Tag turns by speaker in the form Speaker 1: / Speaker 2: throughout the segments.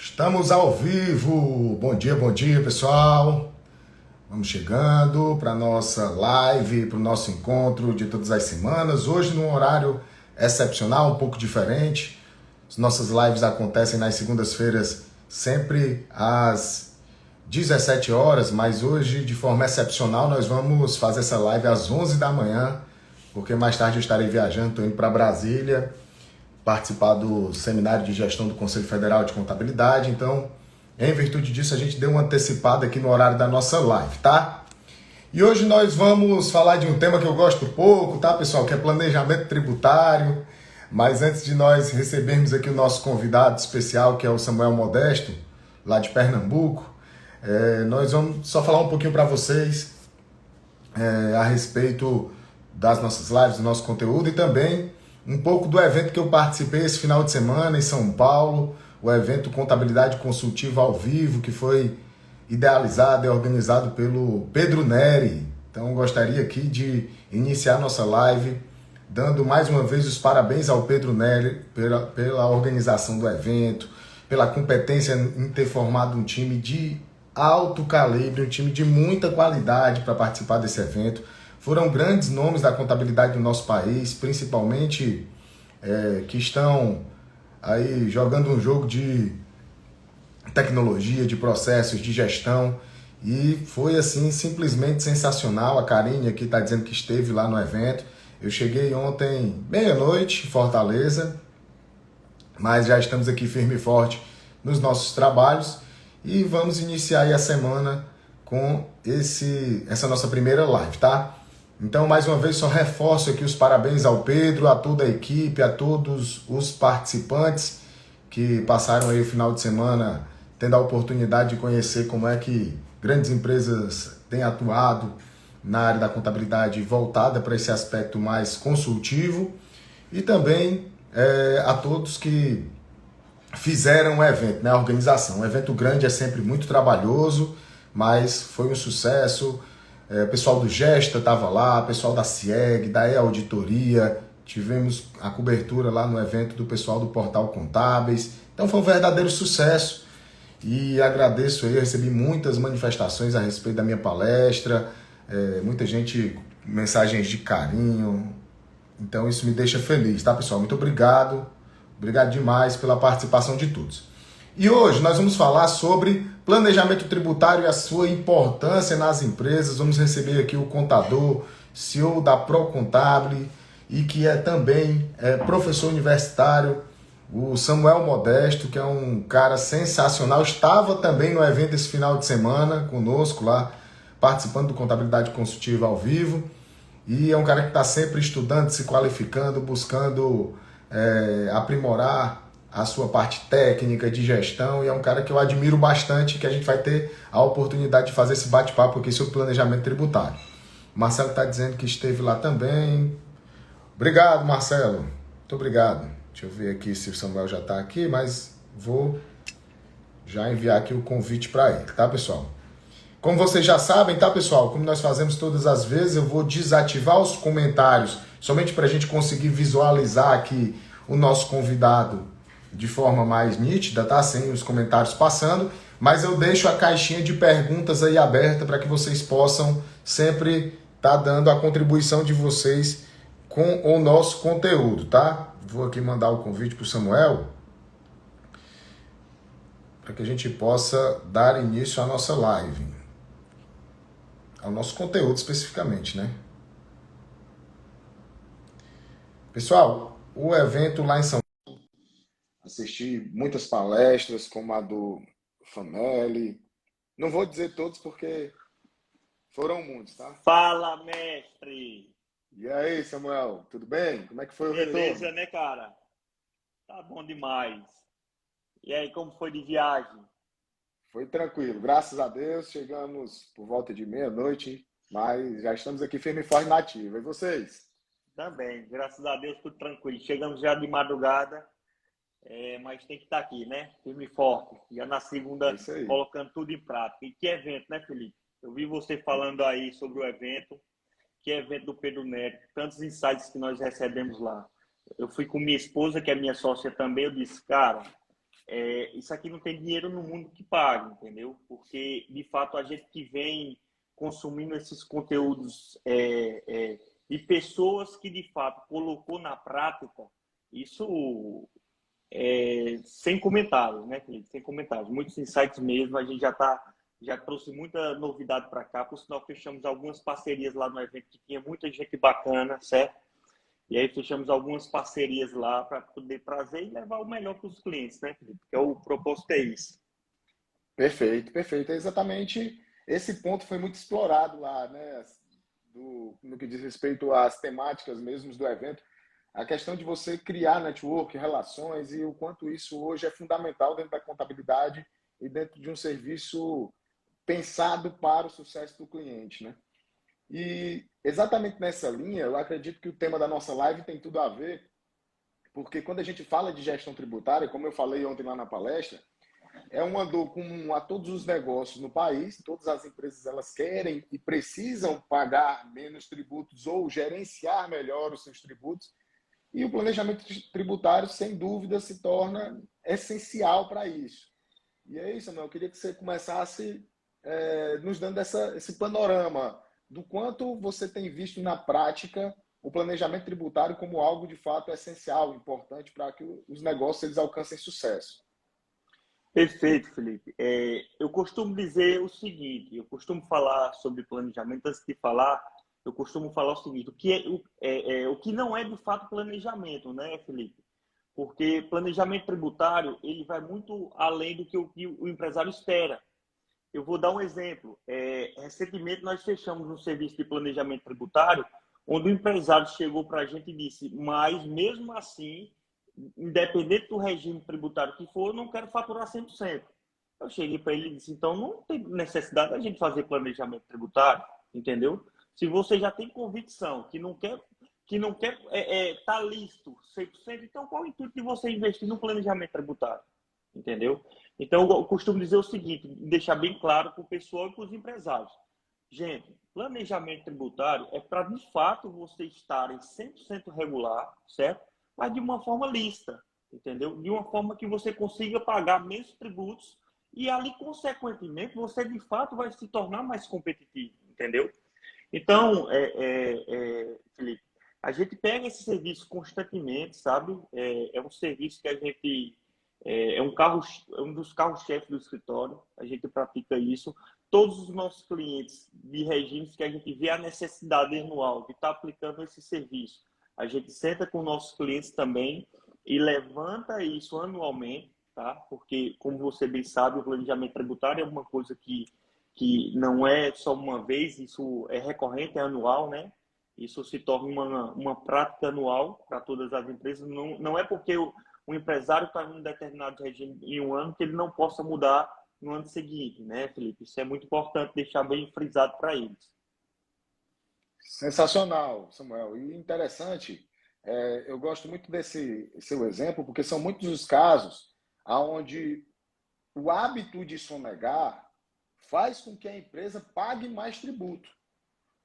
Speaker 1: Estamos ao vivo. Bom dia, pessoal. Vamos chegando para a nossa live, para o nosso encontro de todas as semanas. Hoje, num horário excepcional, um pouco diferente. As nossas lives acontecem nas segundas-feiras, sempre às 17 horas, mas hoje, de forma excepcional, nós vamos fazer essa live às 11 da manhã, porque mais tarde eu estarei viajando, estou indo para Brasília participar do seminário de gestão do Conselho Federal de Contabilidade. Então, em virtude disso, a gente deu uma antecipada aqui no horário da nossa live, tá? E hoje nós vamos falar de um tema que eu gosto pouco, tá, pessoal? Que é planejamento tributário. Mas antes de nós recebermos aqui o nosso convidado especial, que é o Samuel Modesto, lá de Pernambuco, nós vamos só falar um pouquinho para vocês a respeito das nossas lives, do nosso conteúdo e também um pouco do evento que eu participei esse final de semana em São Paulo, o evento Contabilidade Consultiva ao Vivo, que foi idealizado e organizado pelo Pedro Neri. Então eu gostaria aqui de iniciar nossa live dando mais uma vez os parabéns ao Pedro Neri pela organização do evento, pela competência em ter formado um time de alto calibre, um time de muita qualidade para participar desse evento. Foram grandes nomes da contabilidade do nosso país, principalmente que estão aí jogando um jogo de tecnologia, de processos, de gestão. E foi assim simplesmente sensacional. A Karine aqui está dizendo que esteve lá no evento. Eu cheguei ontem meia-noite em Fortaleza, mas já estamos aqui firme e forte nos nossos trabalhos e vamos iniciar aí a semana com essa nossa primeira live, tá? Então, mais uma vez, só reforço aqui os parabéns ao Pedro, a toda a equipe, a todos os participantes que passaram aí o final de semana tendo a oportunidade de conhecer como é que grandes empresas têm atuado na área da contabilidade voltada para esse aspecto mais consultivo e também a todos que fizeram o evento, né, a organização. Um evento grande é sempre muito trabalhoso, mas foi um sucesso. O pessoal do Gesta estava lá, o pessoal da CIEG, da E-Auditoria, tivemos a cobertura lá no evento do pessoal do Portal Contábeis. Então foi um verdadeiro sucesso e agradeço aí, eu recebi muitas manifestações a respeito da minha palestra, muita gente, mensagens de carinho, então isso me deixa feliz, tá, pessoal? Muito obrigado, obrigado demais pela participação de todos. E hoje nós vamos falar sobre planejamento tributário e a sua importância nas empresas. Vamos receber aqui o contador, CEO da Procontabile e que é também professor universitário, o Samuel Modesto, que é um cara sensacional. Estava também no evento esse final de semana conosco lá, participando do Contabilidade Consultiva ao vivo. E é um cara que está sempre estudando, se qualificando, buscando aprimorar a sua parte técnica de gestão, e é um cara que eu admiro bastante, que a gente vai ter a oportunidade de fazer esse bate-papo aqui sobre planejamento tributário. O Marcelo está dizendo que esteve lá também. Obrigado, Marcelo. Muito obrigado. Deixa eu ver aqui se o Samuel já está aqui, mas vou já enviar aqui o convite para ele, tá, pessoal? Como vocês já sabem, tá, pessoal? Como nós fazemos todas as vezes, eu vou desativar os comentários somente para a gente conseguir visualizar aqui o nosso convidado de forma mais nítida, tá? Sem os comentários passando, mas eu deixo a caixinha de perguntas aí aberta para que vocês possam sempre estar dando a contribuição de vocês com o nosso conteúdo, tá? Vou aqui mandar o convite para o Samuel para que a gente possa dar início à nossa live, ao nosso conteúdo especificamente, né? Pessoal, o evento lá em São Paulo, assisti muitas palestras, como a do Fanelli. Não vou dizer todos porque foram muitos, tá?
Speaker 2: Fala, mestre!
Speaker 1: E aí, Samuel, tudo bem? Como é que foi o
Speaker 2: Beleza,
Speaker 1: retorno?
Speaker 2: né, cara? Tá bom demais. E aí, como foi de viagem?
Speaker 1: Foi tranquilo, graças a Deus. Chegamos por volta de meia-noite, mas já estamos aqui firme e forte na ativa. E vocês?
Speaker 2: Também, graças a Deus, tudo tranquilo. Chegamos já de madrugada, mas tem que estar aqui, né? Firme e forte. Já na
Speaker 1: É
Speaker 2: segunda,
Speaker 1: isso aí.
Speaker 2: colocando tudo em prática. E que evento, né, Felipe? Eu vi você falando aí sobre o evento. Que evento do Pedro Neto. Tantos insights que nós recebemos lá. Eu fui com minha esposa, que é minha sócia também. Eu disse, cara, isso aqui não tem dinheiro no mundo que pague, entendeu? Porque, de fato, a gente que vem consumindo esses conteúdos de pessoas que, de fato, colocou na prática, isso sem comentários, né, Felipe? Sem comentários. Muitos insights mesmo, a gente já trouxe muita novidade para cá, por sinal fechamos algumas parcerias lá no evento que tinha muita gente bacana, certo? E aí fechamos algumas parcerias lá para poder trazer e levar o melhor para os clientes, né, Felipe? Porque o propósito é isso.
Speaker 1: Perfeito, perfeito. É exatamente esse ponto foi muito explorado lá, né? No que diz respeito às temáticas mesmo do evento. A questão de você criar network, relações e o quanto isso hoje é fundamental dentro da contabilidade e dentro de um serviço pensado para o sucesso do cliente, né? E exatamente nessa linha, eu acredito que o tema da nossa live tem tudo a ver, porque quando a gente fala de gestão tributária, como eu falei ontem lá na palestra, é uma dor comum a todos os negócios no país, todas as empresas elas querem e precisam pagar menos tributos ou gerenciar melhor os seus tributos, e o planejamento tributário, sem dúvida, se torna essencial para isso. E é isso, Samuel, eu queria que você começasse nos dando esse panorama do quanto você tem visto na prática o planejamento tributário como algo de fato essencial, importante para que os negócios eles alcancem sucesso.
Speaker 2: Perfeito, Felipe. Eu costumo dizer o seguinte, eu costumo falar sobre planejamento, antes de falar, eu costumo falar o seguinte, o que não é de fato planejamento, né, Felipe? Porque planejamento tributário, ele vai muito além do que o empresário espera. Eu vou dar um exemplo. Recentemente nós fechamos um serviço de planejamento tributário, onde o empresário chegou para a gente e disse, mas mesmo assim, independente do regime tributário que for, eu não quero faturar 100%. Eu cheguei para ele e disse, então não tem necessidade da gente fazer planejamento tributário, entendeu? Se você já tem convicção que não quer tá listo 100%, então qual é o intuito de você investir no planejamento tributário? Entendeu? Então, eu costumo dizer o seguinte, deixar bem claro para o pessoal e para os empresários. Gente, planejamento tributário é para, de fato, você estar em 100% regular, certo? Mas de uma forma lista, entendeu? De uma forma que você consiga pagar menos tributos e ali, consequentemente, você, de fato, vai se tornar mais competitivo, entendeu? Então, Felipe, a gente pega esse serviço constantemente, sabe? É um serviço que a gente é um dos carros-chefes do escritório. A gente pratica isso. Todos os nossos clientes de regimes que a gente vê a necessidade anual de estar aplicando esse serviço, a gente senta com nossos clientes também e levanta isso anualmente, tá? Porque, como você bem sabe, o planejamento tributário é uma coisa que não é só uma vez, isso é recorrente, é anual, né? Isso se torna uma prática anual para todas as empresas. Não é porque o empresário está em um determinado regime em um ano que ele não possa mudar no ano seguinte, né, Felipe? Isso é muito importante deixar bem frisado para eles.
Speaker 1: Sensacional, Samuel. E interessante, eu gosto muito desse seu exemplo, porque são muitos os casos onde o hábito de sonegar faz com que a empresa pague mais tributo.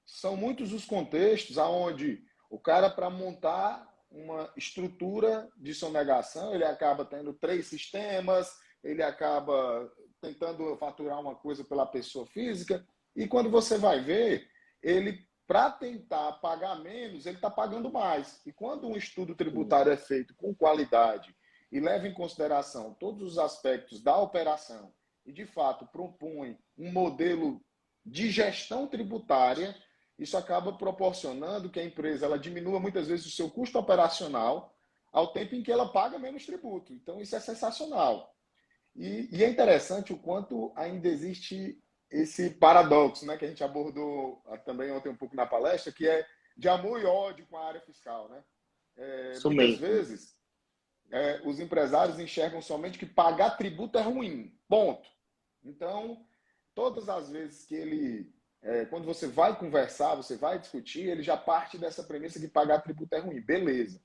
Speaker 1: São muitos os contextos onde o cara, para montar uma estrutura de sonegação, ele acaba tendo 3 sistemas, ele acaba tentando faturar uma coisa pela pessoa física, e quando você vai ver, ele, para tentar pagar menos, ele está pagando mais. E quando um estudo tributário é feito com qualidade e leva em consideração todos os aspectos da operação e, de fato, propõe um modelo de gestão tributária, isso acaba proporcionando que a empresa ela diminua muitas vezes o seu custo operacional ao tempo em que ela paga menos tributo. Então, isso é sensacional. E é interessante o quanto ainda existe esse paradoxo, né, que a gente abordou também ontem um pouco na palestra, que é de amor e ódio com a área fiscal. Né?
Speaker 2: Isso
Speaker 1: Muitas
Speaker 2: mesmo.
Speaker 1: vezes, os empresários enxergam somente que pagar tributo é ruim, ponto. Então, todas as vezes que quando você vai conversar, você vai discutir, ele já parte dessa premissa de pagar tributo é ruim, beleza.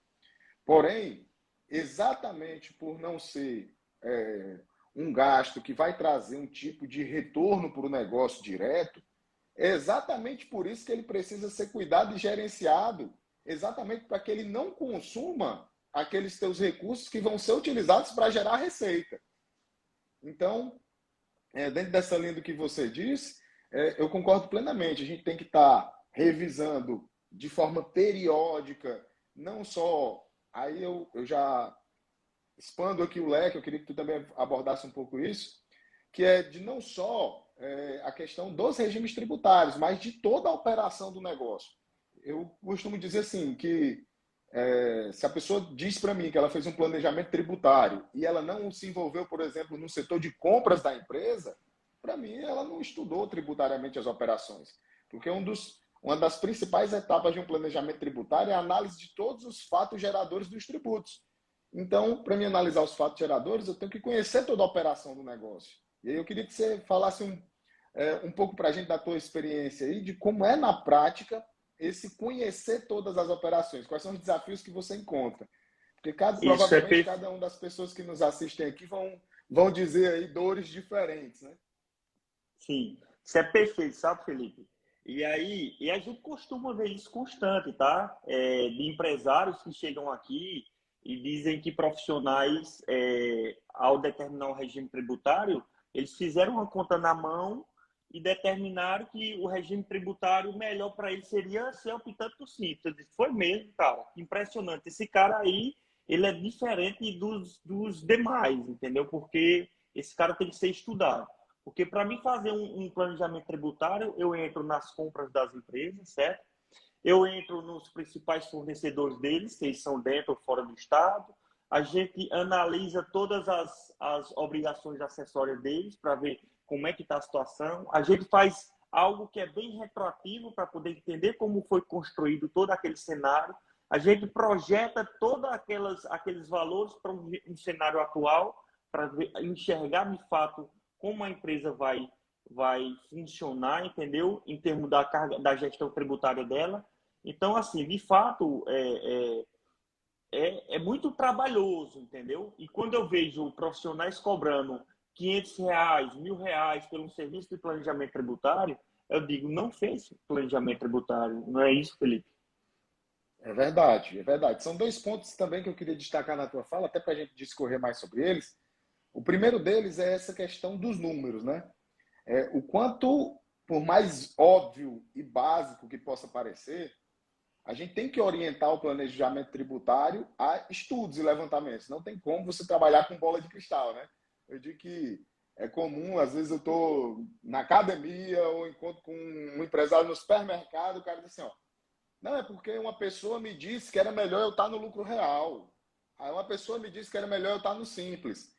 Speaker 1: Porém, exatamente por não ser um gasto que vai trazer um tipo de retorno para o negócio direto, é exatamente por isso que ele precisa ser cuidado e gerenciado, exatamente para que ele não consuma aqueles teus recursos que vão ser utilizados para gerar receita. Então, dentro dessa linha do que você disse, eu concordo plenamente. A gente tem que estar revisando de forma periódica, não só. Aí eu já expando aqui o leque, eu queria que tu também abordasse um pouco isso, que é de não só a questão dos regimes tributários, mas de toda a operação do negócio. Eu costumo dizer assim, que se a pessoa diz para mim que ela fez um planejamento tributário e ela não se envolveu, por exemplo, no setor de compras da empresa, para mim ela não estudou tributariamente as operações. Porque uma das principais etapas de um planejamento tributário é a análise de todos os fatos geradores dos tributos. Então, para mim analisar os fatos geradores, eu tenho que conhecer toda a operação do negócio. E aí eu queria que você falasse um pouco para a gente da tua experiência aí, de como é na prática esse conhecer todas as operações, quais são os desafios que você encontra. Porque
Speaker 2: Isso é
Speaker 1: provavelmente
Speaker 2: perfeito.
Speaker 1: cada uma das pessoas que nos assistem aqui vão dizer aí dores diferentes, né?
Speaker 2: Sim, isso é perfeito, sabe, Felipe? E aí, a gente costuma ver isso constante, tá? De empresários que chegam aqui e dizem que profissionais, ao determinar o regime tributário, eles fizeram uma conta na mão e determinaram que o regime tributário melhor para eles seria ser optante do simples. Eu disse, foi mesmo, cara, impressionante. Esse cara aí, ele é diferente dos demais, entendeu? Porque esse cara tem que ser estudado. Porque para mim fazer um planejamento tributário, eu entro nas compras das empresas, certo? Eu entro nos principais fornecedores deles, se eles são dentro ou fora do estado. A gente analisa todas as obrigações acessórias deles para ver como é que está a situação. A gente faz algo que é bem retroativo para poder entender como foi construído todo aquele cenário. A gente projeta todos aqueles valores para um cenário atual, para enxergar de fato como a empresa vai funcionar, entendeu? Em termos da carga, da gestão tributária dela. Então, assim, de fato, é muito trabalhoso, entendeu? E quando eu vejo profissionais cobrando R$ 500, R$ 1.000 por um serviço de planejamento tributário, eu digo, não fez planejamento tributário. Não é isso, Felipe?
Speaker 1: É verdade, é verdade. São dois pontos também que eu queria destacar na tua fala, até para a gente discorrer mais sobre eles. O primeiro deles é essa questão dos números, né? O quanto, por mais óbvio e básico que possa parecer, a gente tem que orientar o planejamento tributário a estudos e levantamentos. Não tem como você trabalhar com bola de cristal, né? Eu digo que é comum, às vezes eu estou na academia ou encontro com um empresário no supermercado, o cara diz assim, ó, não, é porque uma pessoa me disse que era melhor eu estar no lucro real. Aí uma pessoa me disse que era melhor eu estar no simples.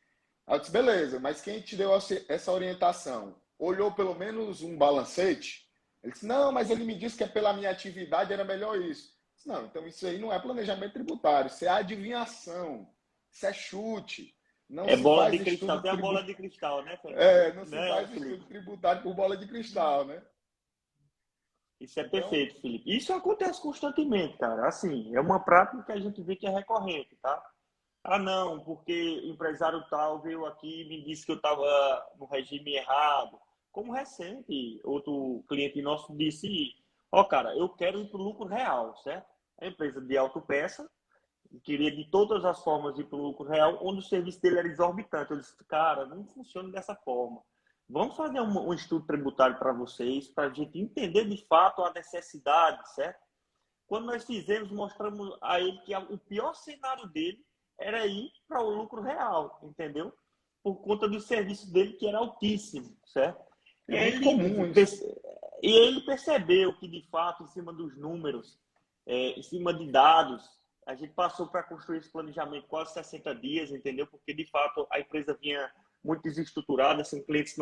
Speaker 1: Aí eu disse, beleza, mas quem te deu essa orientação? Olhou pelo menos um balancete? Ele disse, não, mas ele me disse que pela minha atividade era melhor isso. Eu disse, não, então isso aí não é planejamento tributário, isso é adivinhação, isso é chute. Não
Speaker 2: É
Speaker 1: se
Speaker 2: bola
Speaker 1: faz
Speaker 2: de cristal,
Speaker 1: estudo
Speaker 2: tem a bola
Speaker 1: tributário.
Speaker 2: de cristal, né,
Speaker 1: Não se
Speaker 2: né,
Speaker 1: faz
Speaker 2: Felipe?
Speaker 1: estudo tributário por bola de cristal, né?
Speaker 2: Isso é
Speaker 1: Então,
Speaker 2: perfeito, Felipe. Isso acontece constantemente, cara. Assim, é uma prática que a gente vê que é recorrente, tá? Ah, não, porque o empresário tal veio aqui e me disse que eu estava no regime errado. Como recente, outro cliente nosso disse: ó, cara, eu quero ir para o lucro real, certo? A empresa de autopeça queria de todas as formas ir para o lucro real, onde o serviço dele era exorbitante. Eu disse: cara, não funciona dessa forma. Vamos fazer um estudo tributário para vocês, para a gente entender de fato a necessidade, certo? Quando nós fizemos, mostramos a ele que o pior cenário dele era ir para o lucro real, entendeu? Por conta do serviço dele que era altíssimo, certo?
Speaker 1: é
Speaker 2: E aí
Speaker 1: muito comum
Speaker 2: ele,
Speaker 1: isso.
Speaker 2: percebeu que, de fato, em cima dos números, em cima de dados, a gente passou para construir esse planejamento quase 60 dias, entendeu? Porque, de fato, a empresa vinha muito desestruturada, sem clientes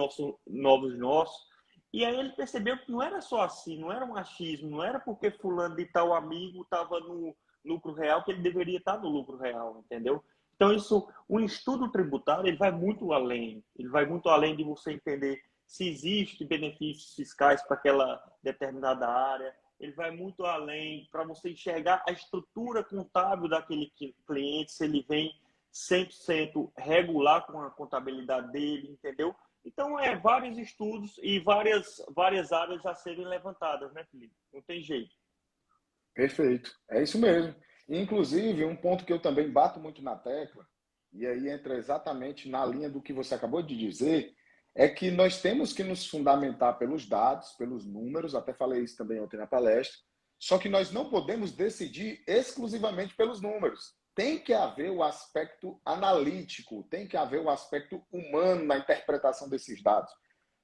Speaker 2: novos nossos. E aí ele percebeu que não era só assim, não era um achismo, não era porque fulano de tal amigo estava no lucro real que ele deveria estar no lucro real, entendeu? Então isso, o estudo tributário, ele vai muito além. Ele vai muito além de você entender se existe benefícios fiscais para aquela determinada área. Ele vai muito além para você enxergar a estrutura contábil daquele cliente, se ele vem 100% regular com a contabilidade dele, entendeu? Então, vários estudos e várias áreas a serem levantadas, né, Felipe? Não tem jeito.
Speaker 1: Perfeito. É isso mesmo. Inclusive, um ponto que eu também bato muito na tecla, e aí entra exatamente na linha do que você acabou de dizer, é que nós temos que nos fundamentar pelos dados, pelos números, até falei isso também ontem na palestra, só que nós não podemos decidir exclusivamente pelos números. Tem que haver o aspecto analítico, tem que haver o aspecto humano na interpretação desses dados.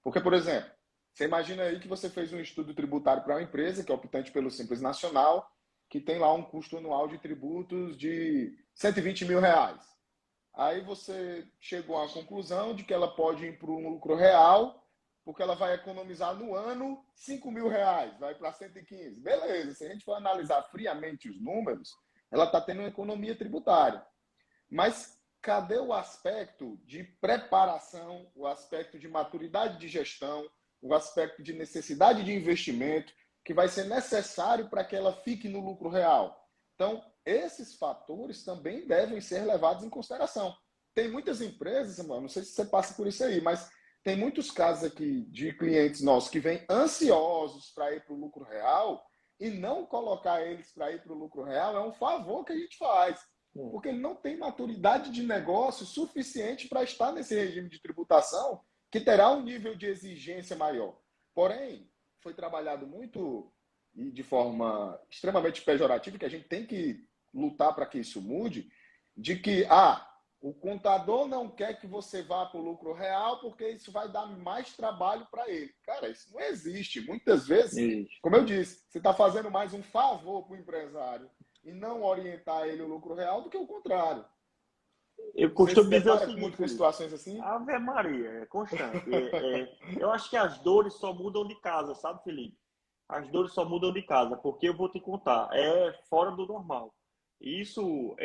Speaker 1: Porque, por exemplo, você imagina aí que você fez um estudo tributário para uma empresa, que é optante pelo Simples Nacional, que tem lá um custo anual de tributos de R$ 120 mil. Aí você chegou à conclusão de que ela pode ir para um lucro real, porque ela vai economizar no ano R$ 5.000, vai para 115. Beleza, se a gente for analisar friamente os números, ela está tendo uma economia tributária. Mas cadê o aspecto de preparação, o aspecto de maturidade de gestão, o aspecto de necessidade de investimento que vai ser necessário para que ela fique no lucro real? Então, esses fatores também devem ser levados em consideração. Tem muitas empresas, Samuel, não sei se você passa por isso aí, mas tem muitos casos aqui de clientes nossos que vêm ansiosos para ir para o lucro real e não colocar eles para ir para o lucro real é um favor que a gente faz, porque ele não tem maturidade de negócio suficiente para estar nesse regime de tributação que terá um nível de exigência maior. Porém, foi trabalhado muito e de forma extremamente pejorativa, que a gente tem que lutar para que isso mude, de que o contador não quer que você vá para o lucro real porque isso vai dar mais trabalho para ele. Cara, isso não existe. Muitas vezes, como eu disse, você está fazendo mais um favor para o empresário e não orientar ele o lucro real do que o contrário.
Speaker 2: Eu
Speaker 1: Você se
Speaker 2: costumo dizer o
Speaker 1: depara
Speaker 2: seguinte,
Speaker 1: muito com
Speaker 2: Felipe,
Speaker 1: situações assim?
Speaker 2: Ave Maria, é constante. Eu acho que as dores só mudam de casa, sabe, Felipe? As dores só mudam de casa, porque eu vou te contar, é fora do normal. Isso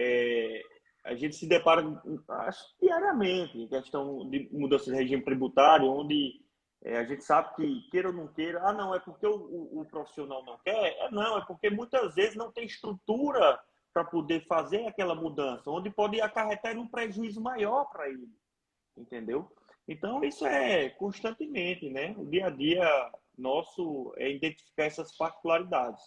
Speaker 2: a gente se depara, acho, diariamente, em questão de mudança de regime tributário, onde a gente sabe que, queira ou não queira, não, é porque o profissional não quer, não, é porque muitas vezes não tem estrutura para poder fazer aquela mudança, onde pode acarretar um prejuízo maior para ele, entendeu? Então, isso é constantemente, né? O dia a dia nosso é identificar essas particularidades.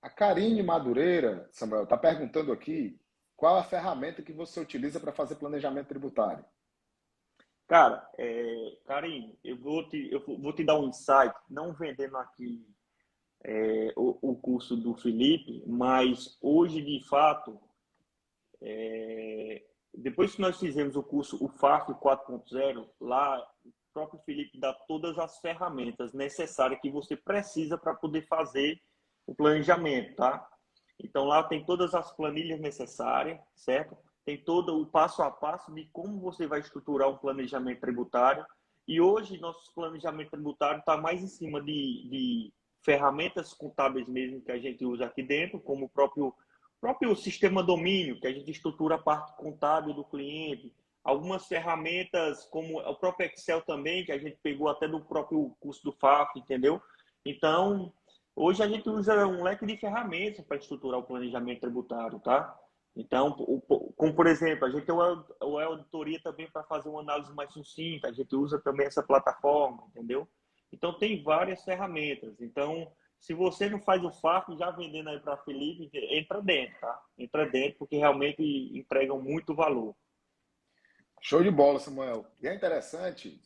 Speaker 1: A Karine Madureira, Samuel, está perguntando aqui qual a ferramenta que você utiliza para fazer planejamento tributário.
Speaker 2: Cara, Karim, eu vou te dar um insight, não vendendo aqui o curso do Felipe, mas hoje, de fato, depois que nós fizemos o curso, o FAF 4.0, lá o próprio Felipe dá todas as ferramentas necessárias que você precisa para poder fazer o planejamento, tá? Então lá tem todas as planilhas necessárias, certo? Tem todo o passo a passo de como você vai estruturar um planejamento tributário. E hoje nosso planejamento tributário está mais em cima de ferramentas contábeis mesmo que a gente usa aqui dentro, como o próprio sistema domínio, que a gente estrutura a parte contábil do cliente, algumas ferramentas como o próprio Excel também, que a gente pegou até do próprio curso do FAF, entendeu? Então, hoje a gente usa um leque de ferramentas para estruturar o planejamento tributário, tá? Então, como por exemplo, a gente tem o auditoria também para fazer uma análise mais sucinta, a gente usa também essa plataforma, entendeu? Então, tem várias ferramentas. Então, se você não faz o FAF, já vendendo aí para Felipe, entra dentro, tá? Entra dentro, porque realmente entregam muito valor.
Speaker 1: Show de bola, Samuel. E é interessante,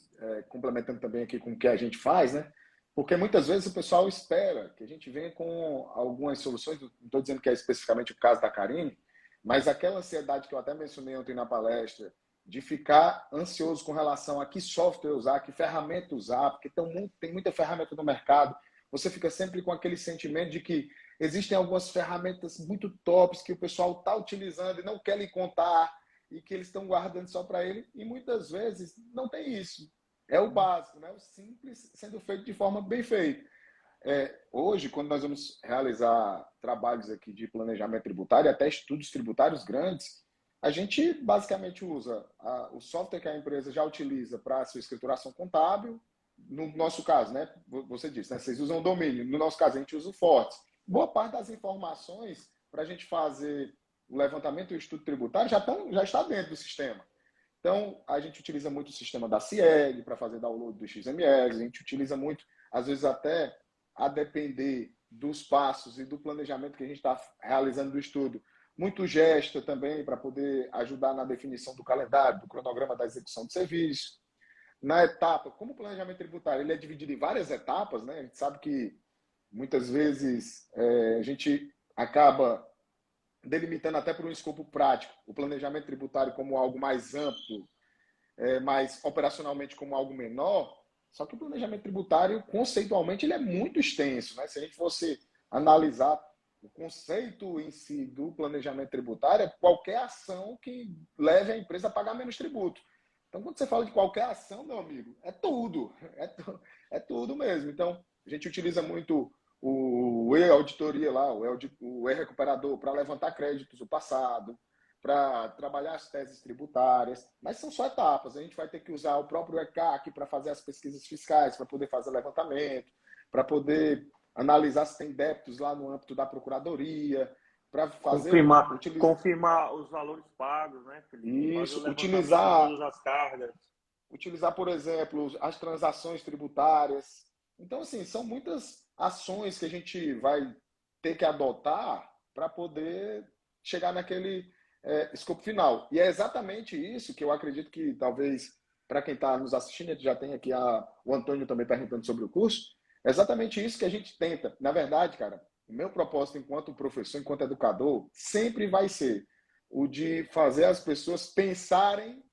Speaker 1: complementando também aqui com o que a gente faz, né? Porque muitas vezes o pessoal espera que a gente venha com algumas soluções, não estou dizendo que é especificamente o caso da Karine, mas aquela ansiedade que eu até mencionei ontem na palestra, de ficar ansioso com relação a que software usar, que ferramenta usar, porque tem muita ferramenta no mercado. Você fica sempre com aquele sentimento de que existem algumas ferramentas muito tops que o pessoal está utilizando e não quer lhe contar e que eles estão guardando só para ele, e muitas vezes não tem isso. É o básico, né? O simples sendo feito de forma bem feita. Hoje, quando nós vamos realizar trabalhos aqui de planejamento tributário, até estudos tributários grandes, a gente basicamente usa o software que a empresa já utiliza para a sua escrituração contábil. No nosso caso, né? Você disse, né? Vocês usam o domínio. No nosso caso, a gente usa o Fortes. Boa parte das informações para a gente fazer o levantamento e o estudo tributário já está dentro do sistema. Então, a gente utiliza muito o sistema da CIEG para fazer download do XML, a gente utiliza muito, às vezes até a depender dos passos e do planejamento que a gente está realizando do estudo, muito gesta também para poder ajudar na definição do calendário, do cronograma da execução de serviço. Na etapa, como o planejamento tributário ele é dividido em várias etapas, né? A gente sabe que muitas vezes a gente acaba delimitando até por um escopo prático o planejamento tributário como algo mais amplo, mas operacionalmente como algo menor. Só que o planejamento tributário, conceitualmente, ele é muito extenso, né? Se a gente fosse analisar o conceito em si do planejamento tributário, é qualquer ação que leve a empresa a pagar menos tributo. Então, quando você fala de qualquer ação, meu amigo, é tudo. É tudo mesmo. Então, a gente utiliza muito o e-auditoria lá, o e-recuperador, para levantar créditos do passado, para trabalhar as teses tributárias, mas são só etapas. A gente vai ter que usar o próprio ECAC para fazer as pesquisas fiscais, para poder fazer levantamento, para poder analisar se tem débitos lá no âmbito da procuradoria, para fazer
Speaker 2: confirmar os valores pagos, né, Felipe? Fazer o
Speaker 1: isso,
Speaker 2: levantamento de todas as cargas.
Speaker 1: Utilizar, por exemplo, as transações tributárias. Então, assim, são muitas ações que a gente vai ter que adotar para poder chegar naquele escopo final. E é exatamente isso que eu acredito que talvez, para quem está nos assistindo, a gente já tem aqui o Antônio também perguntando sobre o curso, é exatamente isso que a gente tenta. Na verdade, cara, o meu propósito enquanto professor, enquanto educador, sempre vai ser o de fazer as pessoas pensarem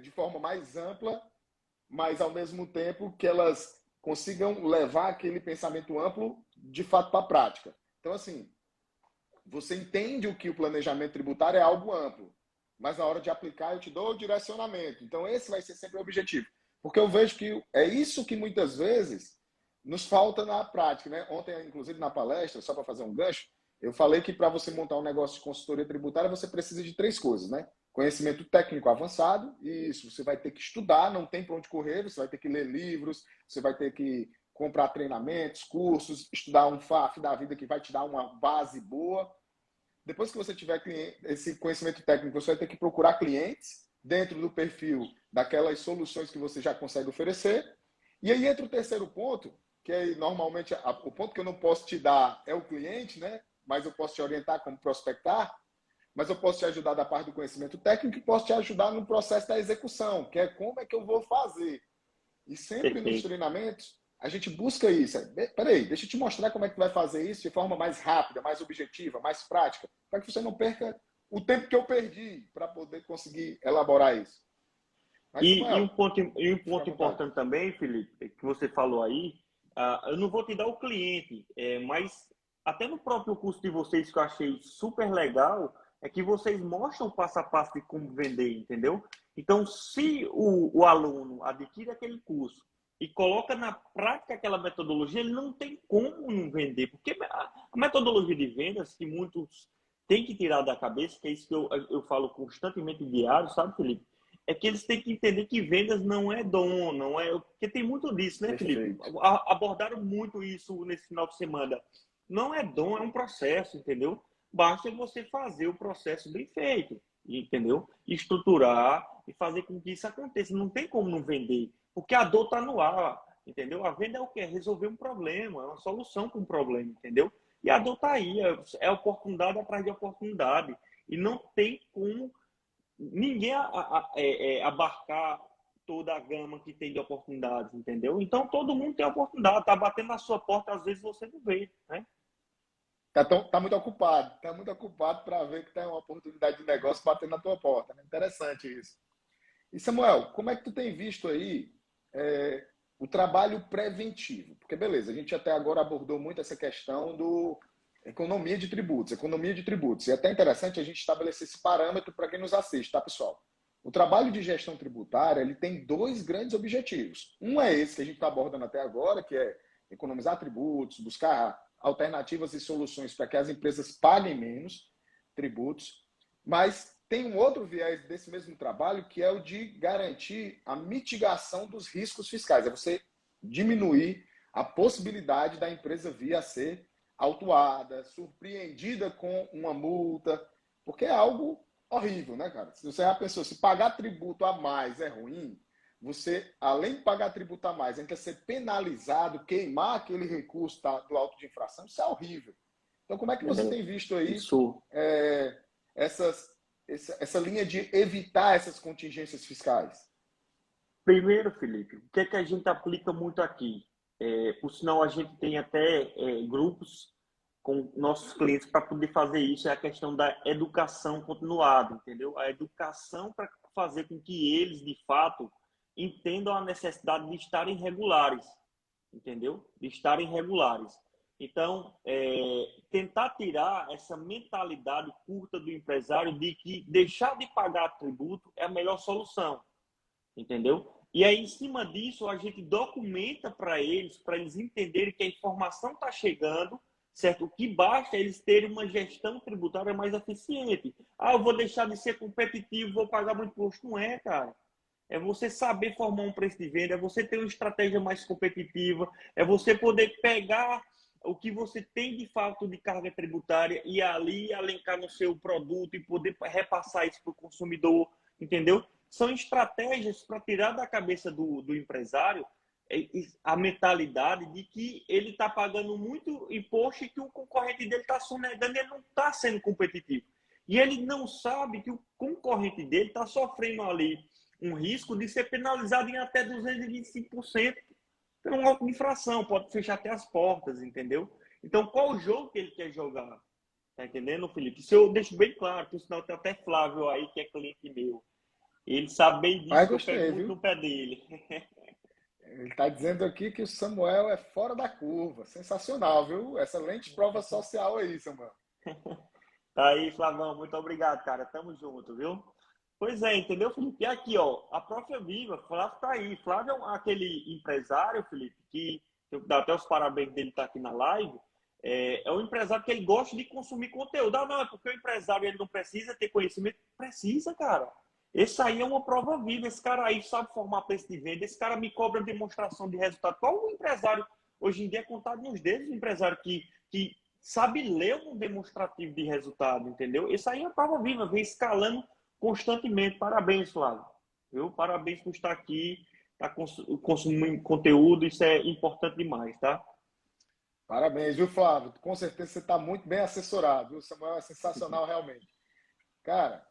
Speaker 1: de forma mais ampla, mas ao mesmo tempo que elas consigam levar aquele pensamento amplo de fato para a prática. Então, assim, você entende o que o planejamento tributário é algo amplo, mas na hora de aplicar eu te dou o direcionamento. Então, esse vai ser sempre o objetivo. Porque eu vejo que é isso que muitas vezes nos falta na prática, né? Ontem, inclusive, na palestra, só para fazer um gancho, eu falei que para você montar um negócio de consultoria tributária, você precisa de 3 coisas, né? Conhecimento técnico avançado, e isso você vai ter que estudar, não tem para onde correr, você vai ter que ler livros, você vai ter que comprar treinamentos, cursos, estudar um FAF da vida que vai te dar uma base boa. Depois que você tiver esse conhecimento técnico, você vai ter que procurar clientes dentro do perfil daquelas soluções que você já consegue oferecer. E aí entra o terceiro ponto, que é normalmente o ponto que eu não posso te dar é o cliente, né? Mas eu posso te orientar como prospectar, mas eu posso te ajudar da parte do conhecimento técnico e posso te ajudar no processo da execução, que é como é que eu vou fazer. E sempre nos
Speaker 2: Perfeito.
Speaker 1: treinamentos, a gente busca isso. Peraí, deixa eu te mostrar como é que tu vai fazer isso de forma mais rápida, mais objetiva, mais prática, para que você não perca o tempo que eu perdi para poder conseguir elaborar isso. Mas,
Speaker 2: E
Speaker 1: Samuel,
Speaker 2: um
Speaker 1: fica à
Speaker 2: ponto
Speaker 1: vontade.
Speaker 2: importante também, Felipe, que você falou aí, eu não vou te dar o cliente, mas até no próprio curso de vocês, que eu achei super legal, é que vocês mostram o passo a passo de como vender, entendeu? Então, se o aluno adquire aquele curso e coloca na prática aquela metodologia, ele não tem como não vender, porque a metodologia de vendas que muitos têm que tirar da cabeça, que é isso que eu falo constantemente diário, sabe, Felipe? É que eles têm que entender que vendas não é dom, não é. Porque tem muito disso, né, Felipe?
Speaker 1: Perfeito.
Speaker 2: Abordaram muito isso nesse final de semana. Não é dom, é um processo, entendeu? Basta você fazer o processo bem feito, entendeu? Estruturar e fazer com que isso aconteça. Não tem como não vender, porque a dor está no ar, entendeu? A venda é o quê? Resolver um problema, é uma solução para um problema, entendeu? E a dor está aí, é oportunidade atrás de oportunidade. E não tem como ninguém abarcar toda a gama que tem de oportunidades, entendeu? Então todo mundo tem oportunidade, tá batendo na sua porta, às vezes você não vê, né?
Speaker 1: Tá muito ocupado para ver que tem uma oportunidade de negócio batendo na tua porta. Né? Interessante isso. E Samuel, como é que tu tem visto aí o trabalho preventivo? Porque beleza, a gente até agora abordou muito essa questão do economia de tributos, economia de tributos. E é até interessante a gente estabelecer esse parâmetro para quem nos assiste, tá, pessoal? O trabalho de gestão tributária ele tem 2 grandes objetivos. Um é esse que a gente está abordando até agora, que é economizar tributos, buscar alternativas e soluções para que as empresas paguem menos tributos, mas tem um outro viés desse mesmo trabalho que é o de garantir a mitigação dos riscos fiscais. É você diminuir a possibilidade da empresa vir a ser autuada, surpreendida com uma multa, porque é algo horrível, né, cara? Se você já pensou, se pagar tributo a mais é ruim, você, além de pagar tributo a mais, ainda ser penalizado, queimar aquele recurso do auto de infração, isso é horrível.
Speaker 3: Então, como é que você tem visto aí
Speaker 2: Isso.
Speaker 3: essas, essa linha de evitar essas contingências fiscais?
Speaker 2: Primeiro, Felipe, o que é que a gente aplica muito aqui? Por sinal, a gente tem até grupos com nossos clientes para poder fazer isso, é a questão da educação continuada, entendeu? A educação para fazer com que eles, de fato, entendam a necessidade de estarem regulares, entendeu? De estarem regulares. Então, tentar tirar essa mentalidade curta do empresário de que deixar de pagar tributo é a melhor solução, entendeu? E aí, em cima disso, a gente documenta para eles entenderem que a informação está chegando, certo? O que basta é eles terem uma gestão tributária mais eficiente. Ah, eu vou deixar de ser competitivo, vou pagar muito imposto. Não é, cara. É você saber formar um preço de venda, é você ter uma estratégia mais competitiva, é você poder pegar o que você tem de fato de carga tributária e ali alencar no seu produto e poder repassar isso para o consumidor, entendeu? São estratégias para tirar da cabeça do empresário a mentalidade de que ele está pagando muito imposto e que o concorrente dele está sonegando e ele não está sendo competitivo. E ele não sabe que o concorrente dele está sofrendo ali um risco de ser penalizado em até 225% por um auto de infração, pode fechar até as portas, entendeu? Então, qual o jogo que ele quer jogar? Tá entendendo, Felipe? Isso eu deixo bem claro, por sinal tem até Flávio aí, que é cliente meu. Ele sabe bem disso,
Speaker 3: Mas
Speaker 2: que eu pego
Speaker 3: gostei,
Speaker 2: muito
Speaker 3: viu?
Speaker 2: no pé dele.
Speaker 3: Ele está dizendo aqui que o Samuel é fora da curva. Sensacional, viu? Excelente prova social aí, Samuel.
Speaker 2: Tá aí, Flavão, muito obrigado, cara. Tamo junto, viu? Pois é, entendeu, Felipe? E aqui, ó, a própria Viva, Flávio tá aí. Flávio é aquele empresário, Felipe, que eu dá até os parabéns dele estar aqui na live. É um empresário que ele gosta de consumir conteúdo. Ah, não, é porque o empresário ele não precisa ter conhecimento. Precisa, cara. Esse aí é uma prova viva. Esse cara aí sabe formar preço de venda. Esse cara me cobra demonstração de resultado. Qual o empresário, hoje em dia, é contado nos dedos, o empresário que sabe ler um demonstrativo de resultado, entendeu? Esse aí é a prova viva, vem escalando constantemente. Parabéns, Flávio. Viu? Parabéns por estar aqui, tá consumindo conteúdo, isso é importante demais, tá?
Speaker 3: Parabéns, viu, Flávio? Com certeza você está muito bem assessorado, viu? O Samuel é sensacional, realmente. Cara,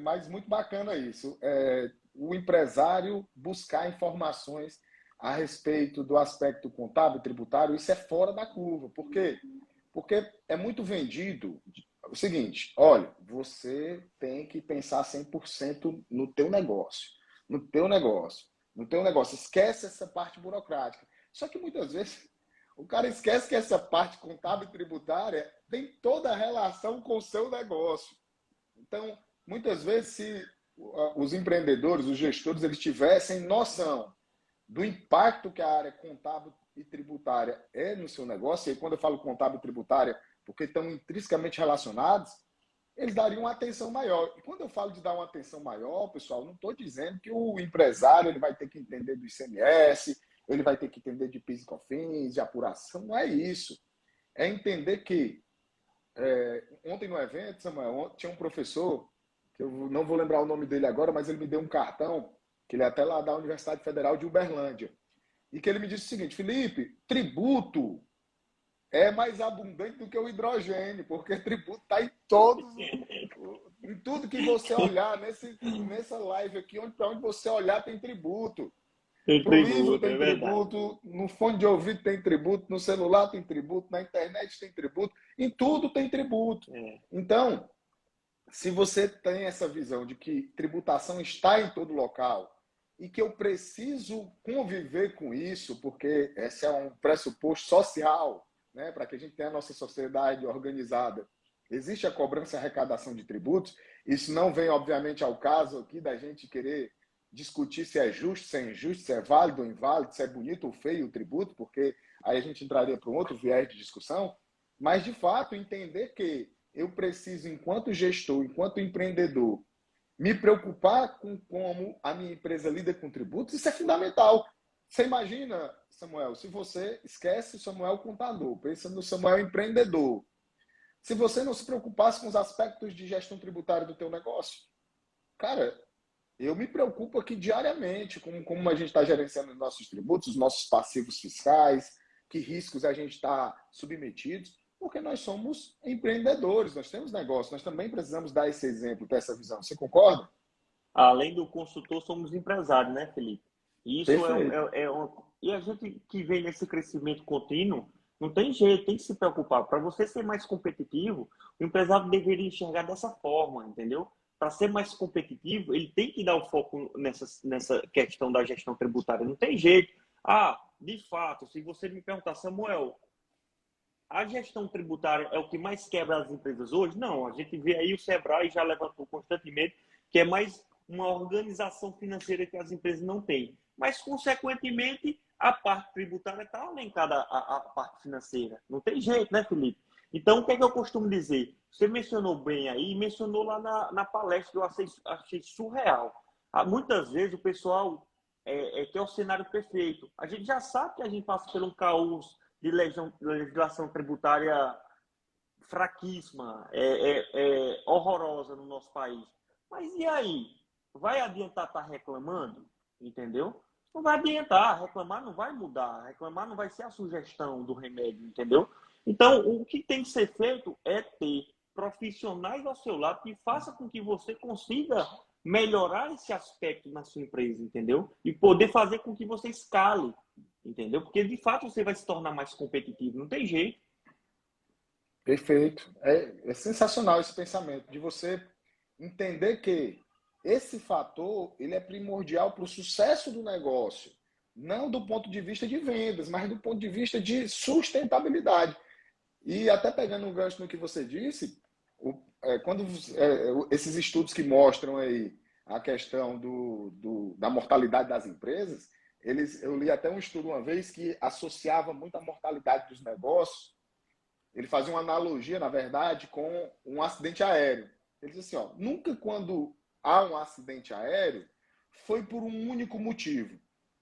Speaker 3: mas muito bacana isso. O empresário buscar informações a respeito do aspecto contábil, tributário, isso é fora da curva. Por quê? Porque é muito vendido o seguinte, olha, você tem que pensar 100% no teu negócio, no teu negócio, no teu negócio. Esquece essa parte burocrática. Só que muitas vezes o cara esquece que essa parte contábil e tributária tem toda a relação com o seu negócio. Então, muitas vezes, se os empreendedores, os gestores, eles tivessem noção do impacto que a área contábil e tributária é no seu negócio, e quando eu falo contábil e tributária, porque estão intrinsecamente relacionados, eles dariam uma atenção maior. E quando eu falo de dar uma atenção maior, pessoal, não estou dizendo que o empresário ele vai ter que entender do ICMS, ele vai ter que entender de PIS e COFINS, de apuração, não é isso. É entender que ontem no evento, Samuel, tinha um professor, que eu não vou lembrar o nome dele agora, mas ele me deu um cartão, que ele é até lá da Universidade Federal de Uberlândia, e que ele me disse o seguinte, Felipe, tributo é mais abundante do que o hidrogênio, porque tributo está em em tudo que você olhar, nessa live aqui, para onde você olhar tem tributo.
Speaker 2: Tem
Speaker 3: Para o livro
Speaker 2: tributo, é
Speaker 3: tem
Speaker 2: verdade.
Speaker 3: tributo, no fone de ouvido tem tributo, no celular tem tributo, na internet tem tributo, em tudo tem tributo. Então, se você tem essa visão de que tributação está em todo local e que eu preciso conviver com isso, porque esse é um pressuposto social, né, para que a gente tenha a nossa sociedade organizada, existe a cobrança e arrecadação de tributos. Isso não vem, obviamente, ao caso aqui da gente querer discutir se é justo, se é injusto, se é válido ou inválido, se é bonito ou feio o tributo, porque aí a gente entraria para um outro viés de discussão, mas, de fato, entender que eu preciso, enquanto gestor, enquanto empreendedor, me preocupar com como a minha empresa lida com tributos, isso é fundamental. Você imagina, Samuel, se você esquece o Samuel contador, pensa no Samuel empreendedor, se você não se preocupasse com os aspectos de gestão tributária do teu negócio, cara, eu me preocupo aqui diariamente com como a gente está gerenciando os nossos tributos, os nossos passivos fiscais, que riscos a gente está submetidos. Porque nós somos empreendedores, nós temos negócio, nós também precisamos dar esse exemplo, ter essa visão. Você concorda?
Speaker 2: Além do consultor, somos empresários, né, Felipe? E isso
Speaker 3: Perfeito.
Speaker 2: E a gente que vem nesse crescimento contínuo, não tem jeito, tem que se preocupar. Para você ser mais competitivo, o empresário deveria enxergar dessa forma, entendeu? Para ser mais competitivo, ele tem que dar o foco nessa questão da gestão tributária. Não tem jeito. Ah, de fato, se você me perguntar, Samuel, a gestão tributária é o que mais quebra as empresas hoje? Não, a gente vê aí o Sebrae já levantou constantemente que é mais uma organização financeira que as empresas não têm. Mas, consequentemente, a parte tributária está alinkada à parte financeira. Não tem jeito, né, Felipe? Então, o que é que eu costumo dizer? Você mencionou bem aí, mencionou lá na palestra, que eu achei surreal. Muitas vezes o pessoal quer o cenário perfeito. A gente já sabe que a gente passa por um caos de legislação tributária fraquíssima, horrorosa no nosso país. Mas e aí? Vai adiantar estar reclamando? Entendeu? Não vai adiantar. Reclamar não vai mudar. Reclamar não vai ser a sugestão do remédio, entendeu? Então, o que tem que ser feito é ter profissionais ao seu lado que faça com que você consiga melhorar esse aspecto na sua empresa, entendeu? E poder fazer com que você escale, entendeu? Porque, de fato, você vai se tornar mais competitivo. Não tem jeito.
Speaker 3: Perfeito. É sensacional esse pensamento de você entender que esse fator ele é primordial para o sucesso do negócio, não do ponto de vista de vendas, mas do ponto de vista de sustentabilidade. E até pegando um gancho no que você disse, quando esses estudos que mostram aí a questão da mortalidade das empresas, eu li até um estudo uma vez que associava muito a mortalidade dos negócios. Ele fazia uma analogia, na verdade, com um acidente aéreo. Ele diz assim, ó, nunca quando há um acidente aéreo foi por um único motivo.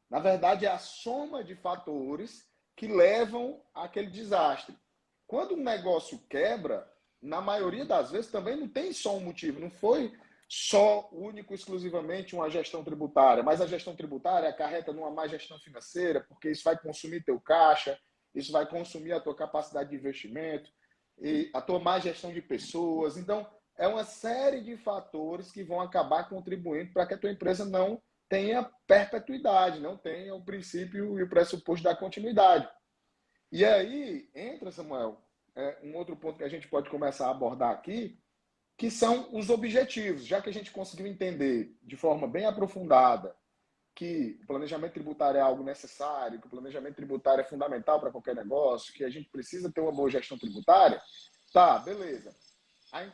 Speaker 3: Na verdade, é a soma de fatores que levam àquele desastre. Quando um negócio quebra, na maioria das vezes também não tem só um motivo, não foi só único, exclusivamente uma gestão tributária, mas a gestão tributária acarreta numa má gestão financeira, porque isso vai consumir teu caixa, isso vai consumir a tua capacidade de investimento, e a tua má gestão de pessoas. Então, é uma série de fatores que vão acabar contribuindo para que a tua empresa não tenha perpetuidade, não tenha o princípio e o pressuposto da continuidade. E aí entra, Samuel, um outro ponto que a gente pode começar a abordar aqui, que são os objetivos. Já que a gente conseguiu entender de forma bem aprofundada que o planejamento tributário é algo necessário, que o planejamento tributário é fundamental para qualquer negócio, que a gente precisa ter uma boa gestão tributária, tá, beleza.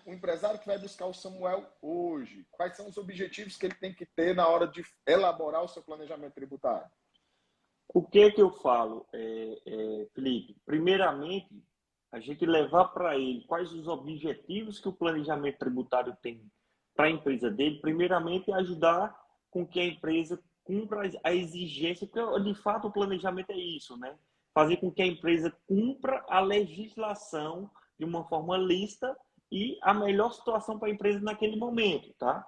Speaker 3: O empresário que vai buscar o Samuel hoje, quais são os objetivos que ele tem que ter na hora de elaborar o seu planejamento tributário?
Speaker 2: O que é que eu falo, Felipe? Primeiramente, a gente levar para ele quais os objetivos que o planejamento tributário tem para a empresa dele. Primeiramente, é ajudar com que a empresa cumpra a exigência, porque de fato o planejamento é isso, né? Fazer com que a empresa cumpra a legislação de uma forma lícita e a melhor situação para a empresa naquele momento, tá?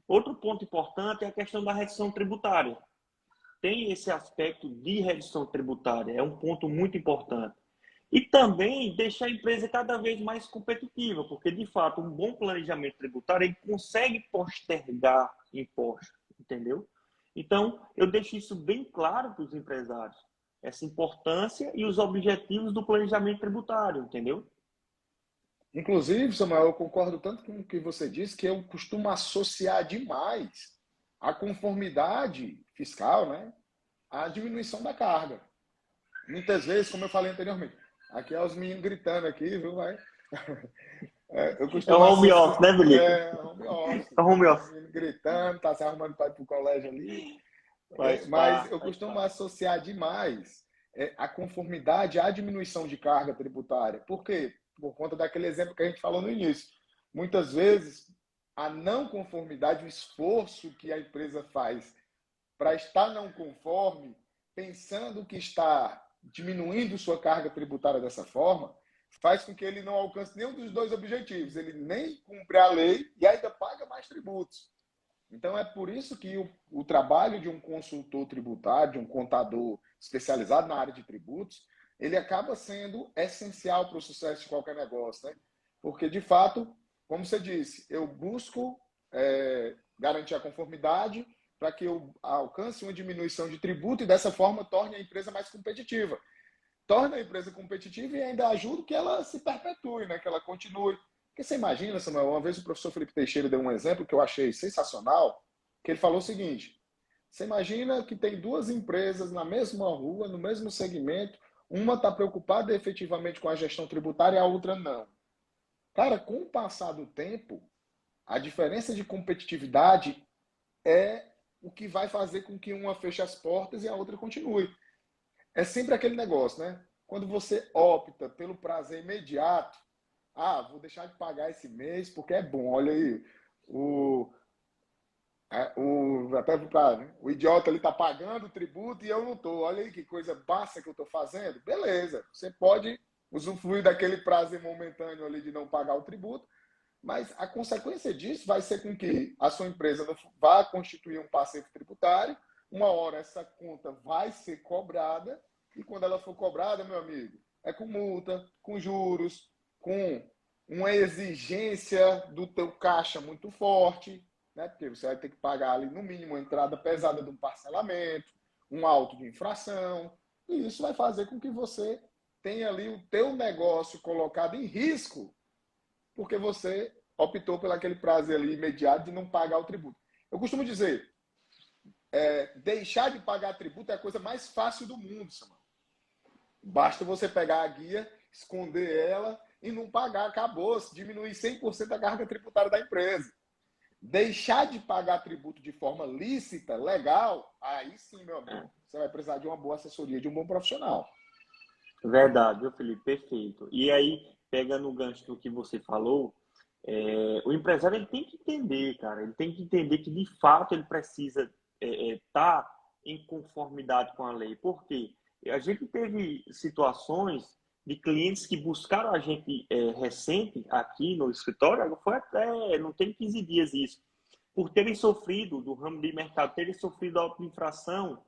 Speaker 2: Outro ponto importante é a questão da redução tributária. Tem esse aspecto de redução tributária, é um ponto muito importante. E também deixar a empresa cada vez mais competitiva, porque, de fato, um bom planejamento tributário ele consegue postergar impostos, entendeu? Então, eu deixo isso bem claro para os empresários, essa importância e os objetivos do planejamento tributário, entendeu?
Speaker 3: Inclusive, Samuel, eu concordo tanto com o que você disse que eu costumo associar demais a conformidade fiscal, né, à diminuição da carga. Muitas vezes, como eu falei anteriormente, aqui é os meninos gritando aqui, viu? Eu
Speaker 2: É o
Speaker 3: costumo
Speaker 2: home
Speaker 3: associar.
Speaker 2: office, né, Felipe?
Speaker 3: Home office.
Speaker 2: É o home
Speaker 3: Os
Speaker 2: office.
Speaker 3: meninos gritando, tá se arrumando para ir para o colégio ali.
Speaker 2: Faz
Speaker 3: Mas
Speaker 2: parte,
Speaker 3: eu
Speaker 2: faz
Speaker 3: costumo
Speaker 2: parte.
Speaker 3: associar demais a conformidade à diminuição de carga tributária. Por quê? Por conta daquele exemplo que a gente falou no início. Muitas vezes, a não conformidade, o esforço que a empresa faz para estar não conforme, pensando que está diminuindo sua carga tributária dessa forma, faz com que ele não alcance nenhum dos dois objetivos. Ele nem cumpre a lei e ainda paga mais tributos. Então, é por isso que o trabalho de um consultor tributário, de um contador especializado na área de tributos, ele acaba sendo essencial para o sucesso de qualquer negócio, né? Porque, de fato, como você disse, eu busco garantir a conformidade para que eu alcance uma diminuição de tributo e, dessa forma, torne a empresa mais competitiva. Torna a empresa competitiva e ainda ajuda que ela se perpetue, né? Que ela continue. Porque você imagina, Samuel, uma vez o professor Felipe Teixeira deu um exemplo que eu achei sensacional, que ele falou o seguinte: você imagina que tem duas empresas na mesma rua, no mesmo segmento, uma está preocupada efetivamente com a gestão tributária e a outra não. Cara, com o passar do tempo, a diferença de competitividade é o que vai fazer com que uma feche as portas e a outra continue. É sempre aquele negócio, né? Quando você opta pelo prazer imediato, vou deixar de pagar esse mês porque é bom. Olha aí, o idiota ali está pagando o tributo e eu não estou. Olha aí que coisa baixa que eu estou fazendo. Beleza, você pode usufruir daquele prazer momentâneo ali de não pagar o tributo, mas a consequência disso vai ser com que a sua empresa não vá constituir um passivo tributário. Uma hora essa conta vai ser cobrada e quando ela for cobrada, meu amigo, é com multa, com juros, com uma exigência do teu caixa muito forte, né? Porque você vai ter que pagar ali no mínimo uma entrada pesada de um parcelamento, um auto de infração, e isso vai fazer com que você tenha ali o teu negócio colocado em risco porque você optou por aquele prazer ali imediato de não pagar o tributo. Eu costumo dizer, deixar de pagar tributo é a coisa mais fácil do mundo, Samuel. Basta você pegar a guia, esconder ela e não pagar, acabou, diminuir 100% a carga tributária da empresa. Deixar de pagar tributo de forma lícita, legal, aí sim, meu amigo, você vai precisar de uma boa assessoria, de um bom profissional.
Speaker 2: Verdade, viu, Felipe? Perfeito. E aí, pegando o gancho do que você falou, o empresário ele tem que entender, cara, ele tem que entender que de fato ele precisa estar em conformidade com a lei. Por quê? A gente teve situações de clientes que buscaram a gente recente aqui no escritório, foi até, não tem 15 dias isso, por terem sofrido, do ramo de mercado, terem sofrido auto-infração,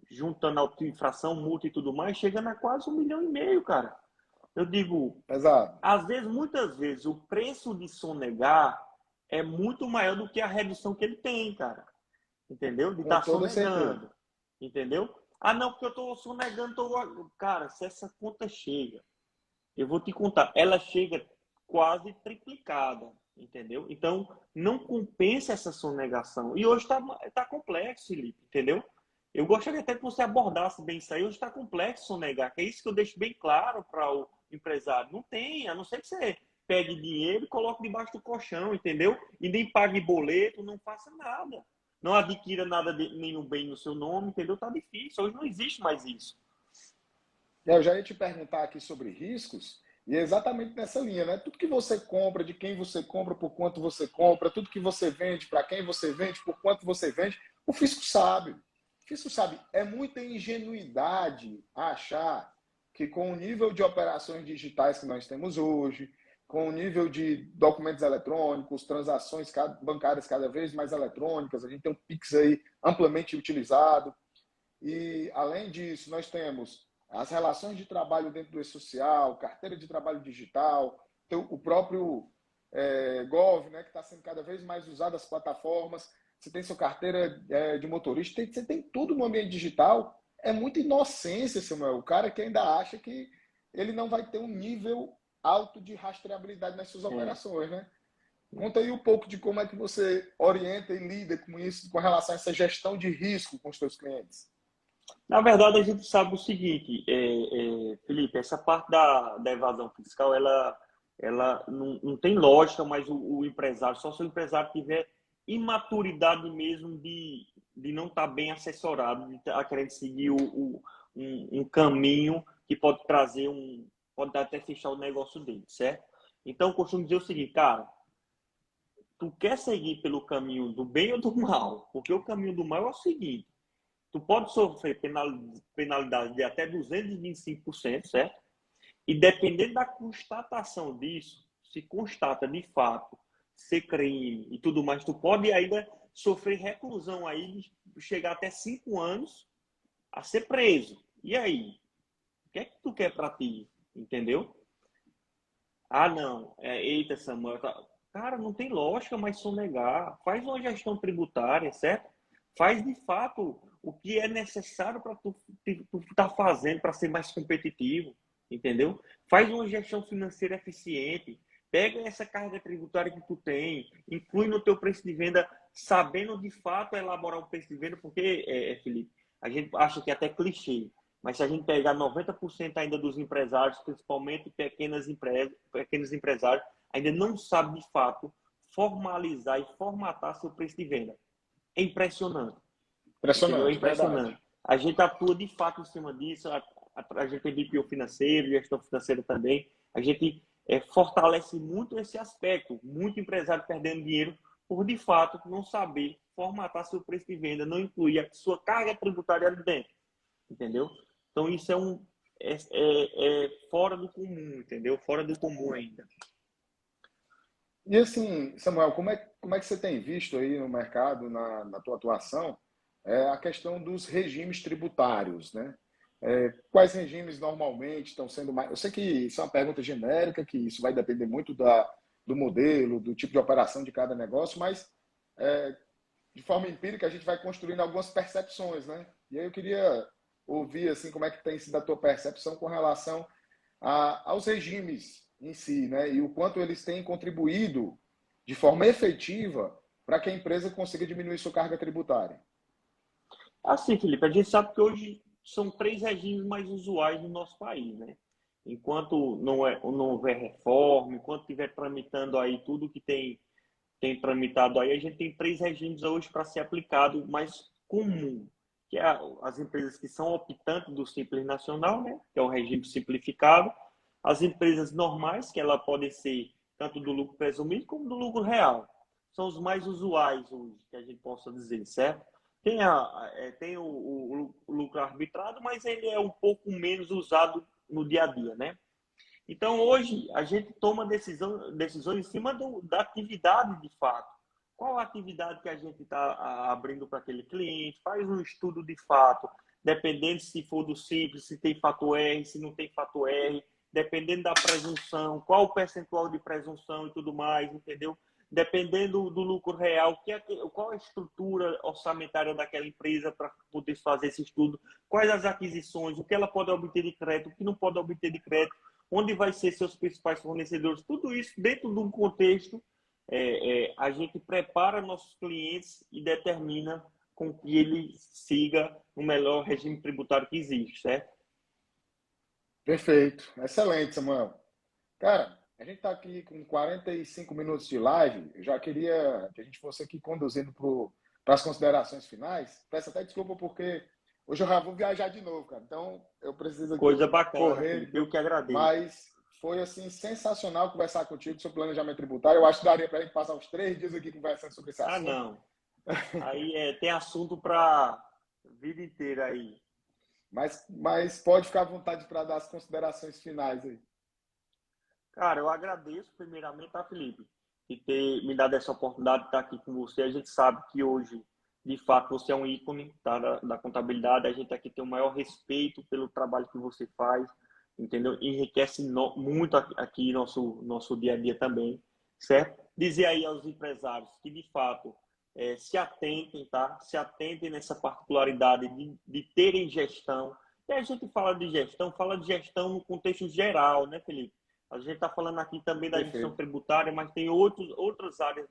Speaker 2: juntando auto-infração, multa e tudo mais, chegando a quase 1,5 milhão, cara. Eu digo,
Speaker 3: Exato.
Speaker 2: às vezes, muitas vezes, o preço de sonegar é muito maior do que a redução que ele tem, cara. Entendeu? De
Speaker 3: Com
Speaker 2: estar
Speaker 3: toda certeza.
Speaker 2: sonegando. Entendeu? Não, porque eu estou sonegando. Cara, se essa conta chega, eu vou te contar, ela chega quase triplicada. Entendeu? Então, não compensa essa sonegação. E hoje tá complexo, Felipe. Entendeu? Eu gostaria até que você abordasse bem isso aí. Hoje está complexo sonegar, que é isso que eu deixo bem claro para o empresário. Não tem, a não ser que você pegue dinheiro e coloque debaixo do colchão, entendeu? E nem pague boleto, não faça nada. Não adquira nada, nenhum bem no seu nome, entendeu? Tá difícil. Hoje não existe mais isso.
Speaker 3: Eu já ia te perguntar aqui sobre riscos, e é exatamente nessa linha, né? Tudo que você compra, de quem você compra, por quanto você compra, tudo que você vende, para quem você vende, por quanto você vende, o fisco sabe. O fisco sabe. É muita ingenuidade achar que com o nível de operações digitais que nós temos hoje, com o nível de documentos eletrônicos, transações bancárias cada vez mais eletrônicas, a gente tem um Pix aí amplamente utilizado, e além disso, nós temos as relações de trabalho dentro do e-social, carteira de trabalho digital, o próprio Gov, né, que está sendo cada vez mais usado as plataformas, você tem sua carteira de motorista, você tem tudo no ambiente digital. É muita inocência, Samuel. O cara que ainda acha que ele não vai ter um nível alto de rastreabilidade nas suas operações, né? Conta aí um pouco de como é que você orienta e lida com isso, com relação a essa gestão de risco com os seus clientes.
Speaker 2: Na verdade, a gente sabe o seguinte, Felipe, essa parte da evasão fiscal, ela não tem lógica, mas o empresário, só se o empresário tiver imaturidade mesmo de não estar bem assessorado, de estar querendo seguir um caminho que pode trazer pode até fechar o negócio dele, certo? Então, eu costumo dizer o seguinte, cara, tu quer seguir pelo caminho do bem ou do mal? Porque o caminho do mal é o seguinte, tu pode sofrer penalidade de até 225%, certo? E dependendo da constatação disso, se constata de fato ser crime e tudo mais, tu pode ainda sofrer reclusão aí de chegar até 5 anos a ser preso. E aí? O que é que tu quer para ti? Entendeu? Ah, não. Eita, Samuel. Cara, não tem lógica mais sonegar. Faz uma gestão tributária, certo? Faz de fato o que é necessário para tu tá fazendo para ser mais competitivo, entendeu? Faz uma gestão financeira eficiente. Pega essa carga tributária que tu tem, inclui no teu preço de venda, sabendo de fato elaborar o preço de venda, porque, Felipe, a gente acha que é até clichê, mas se a gente pegar 90% ainda dos empresários, principalmente pequenos empresários, ainda não sabe de fato formalizar e formatar seu preço de venda. É impressionante. Entendeu? É
Speaker 3: Impressionante, verdade.
Speaker 2: impressionante. A gente atua de fato em cima disso, a gente tem BPO financeiro, gestão financeira também. A gente fortalece muito esse aspecto. Muito empresário perdendo dinheiro por, de fato, não saber formatar seu preço de venda, não incluir a sua carga tributária ali dentro. Entendeu? Então, isso é fora do comum, entendeu? Fora do comum ainda.
Speaker 3: E assim, Samuel, como é que você tem visto aí no mercado, na tua atuação, a questão dos regimes tributários, né? Quais regimes normalmente estão sendo mais... Eu sei que isso é uma pergunta genérica, que isso vai depender muito do modelo, do tipo de operação de cada negócio, mas de forma empírica a gente vai construindo algumas percepções, né? E aí eu queria ouvir assim como é que tem sido a tua percepção com relação aos regimes em si, né? E o quanto eles têm contribuído de forma efetiva para que a empresa consiga diminuir sua carga tributária.
Speaker 2: Assim, Felipe, a gente sabe que hoje são 3 regimes mais usuais no nosso país, né? Enquanto não houver reforma, enquanto estiver tramitando aí tudo que tem tramitado aí, a gente tem 3 regimes hoje para ser aplicado mais comum, que é as empresas que são optantes do Simples Nacional, né? Que é o regime simplificado, as empresas normais, que ela podem ser tanto do lucro presumido como do lucro real. São os mais usuais hoje, que a gente possa dizer, certo? Tem o lucro arbitrado, mas ele é um pouco menos usado no dia a dia, né? Então, hoje, a gente toma decisões em cima da atividade de fato. Qual a atividade que a gente está abrindo para aquele cliente? Faz um estudo de fato, dependendo se for do simples, se tem fator R, se não tem fator R, dependendo da presunção, qual o percentual de presunção e tudo mais, entendeu? Dependendo do lucro real, qual a estrutura orçamentária daquela empresa para poder fazer esse estudo, quais as aquisições, o que ela pode obter de crédito, o que não pode obter de crédito, onde vai ser seus principais fornecedores, tudo isso dentro de um contexto, a gente prepara nossos clientes e determina com que ele siga o melhor regime tributário que existe, certo?
Speaker 3: Perfeito. Excelente, Samuel. Cara, a gente está aqui com 45 minutos de live. Eu já queria que a gente fosse aqui conduzindo para as considerações finais. Peço até desculpa porque hoje eu já vou viajar de novo, cara. Então eu preciso aqui
Speaker 2: Coisa bacana,
Speaker 3: correr,
Speaker 2: Felipe, eu que agradeço.
Speaker 3: mas foi assim sensacional conversar contigo sobre planejamento tributário. Eu acho que daria para a gente passar uns 3 dias aqui conversando sobre esse
Speaker 2: Ah,
Speaker 3: assunto.
Speaker 2: não. Aí tem assunto para vida inteira aí.
Speaker 3: Mas pode ficar à vontade para dar as considerações finais aí.
Speaker 2: Cara, eu agradeço primeiramente a Felipe de ter me dado essa oportunidade de estar aqui com você. A gente sabe que hoje, de fato, você é um ícone, tá, da contabilidade. A gente aqui tem o maior respeito pelo trabalho que você faz, entendeu? Enriquece muito aqui nosso dia a dia também, certo? Dizer aí aos empresários que, de fato, se atentem, tá? Se atentem nessa particularidade de terem gestão. E a gente fala de gestão no contexto geral, né, Felipe? A gente está falando aqui também da gestão
Speaker 3: Perfeito.
Speaker 2: tributária, mas tem outras áreas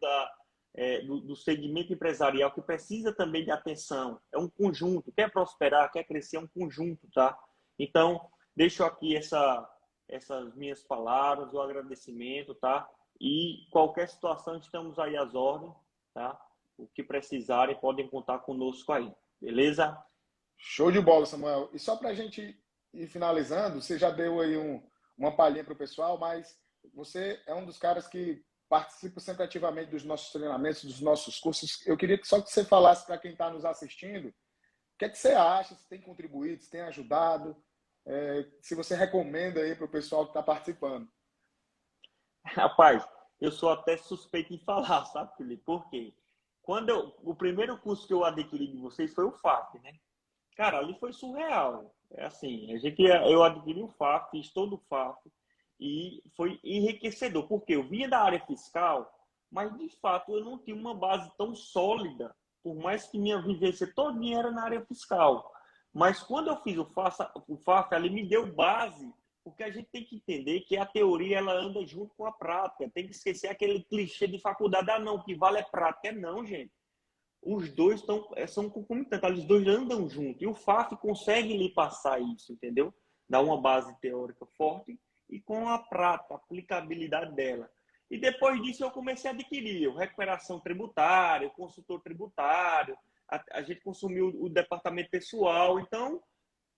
Speaker 2: do segmento empresarial que precisa também de atenção. É um conjunto. Quer prosperar, quer crescer, é um conjunto, tá? Então, deixo aqui essas minhas palavras, o agradecimento, tá? E qualquer situação, estamos aí às ordens, tá? O que precisarem, podem contar conosco aí, beleza?
Speaker 3: Show de bola, Samuel. E só para a gente ir finalizando, você já deu aí uma palhinha para o pessoal, mas você é um dos caras que participa sempre ativamente dos nossos treinamentos, dos nossos cursos. Eu queria só que você falasse para quem está nos assistindo, o que é que você acha, se tem contribuído, se tem ajudado, se você recomenda aí para o pessoal que está participando.
Speaker 2: Rapaz, eu sou até suspeito em falar, sabe, Felipe? Por quê? O primeiro curso que eu adquiri de vocês foi o FAP, né? Cara, ali foi surreal. É assim, eu adquiri o FAF, fiz todo o FAF e foi enriquecedor, porque eu vinha da área fiscal, mas de fato eu não tinha uma base tão sólida, por mais que minha vivência todinha era na área fiscal. Mas quando eu fiz o FAF, ele me deu base, porque a gente tem que entender que a teoria ela anda junto com a prática. Tem que esquecer aquele clichê de faculdade, não, o que vale é prática. Não, gente. Os dois são concomitantes, eles dois andam juntos. E o FAF consegue lhe passar isso, entendeu? Dar uma base teórica forte e com a prática, a aplicabilidade dela. E depois disso eu comecei a adquirir recuperação tributária, consultor tributário, a gente consumiu o departamento pessoal. Então,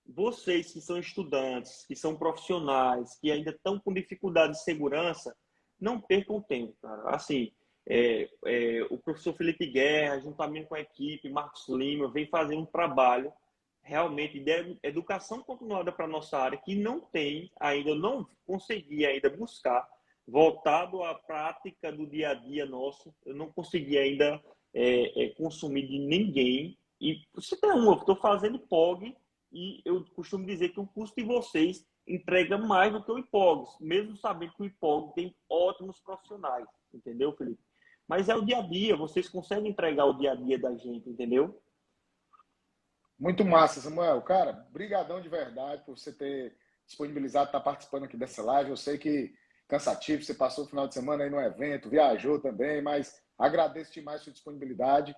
Speaker 2: vocês que são estudantes, que são profissionais, que ainda estão com dificuldade de segurança, não percam tempo, cara. Assim, o professor Felipe Guerra, juntamente com a equipe, Marcos Lima, vem fazendo um trabalho realmente de educação continuada para a nossa área, que não tem ainda, eu não consegui ainda buscar, voltado à prática do dia a dia nosso, eu não consegui ainda consumir de ninguém. E você tem eu estou fazendo POG, e eu costumo dizer que o custo de vocês entrega mais do que o IPOG, mesmo sabendo que o IPOG tem ótimos profissionais, entendeu, Felipe? Mas é o dia a dia, vocês conseguem entregar o dia a dia da gente, entendeu?
Speaker 3: Muito massa, Samuel. Cara, brigadão de verdade por você ter disponibilizado, estar participando aqui dessa live. Eu sei que cansativo, você passou o final de semana aí no evento, viajou também, mas agradeço demais a sua disponibilidade.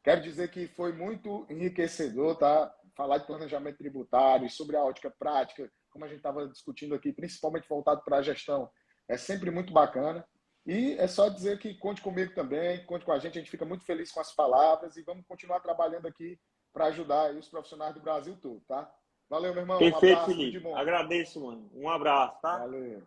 Speaker 3: Quero dizer que foi muito enriquecedor, tá? Falar de planejamento tributário, sobre a ótica prática, como a gente estava discutindo aqui, principalmente voltado para a gestão, é sempre muito bacana. E é só dizer que conte comigo também, conte com a gente fica muito feliz com as palavras e vamos continuar trabalhando aqui para ajudar aí os profissionais do Brasil todo, tá? Valeu, meu irmão. Um
Speaker 2: Perfeito,
Speaker 3: abraço, tudo de
Speaker 2: Felipe.
Speaker 3: bom.
Speaker 2: Agradeço, mano. Um abraço, tá?
Speaker 3: Valeu.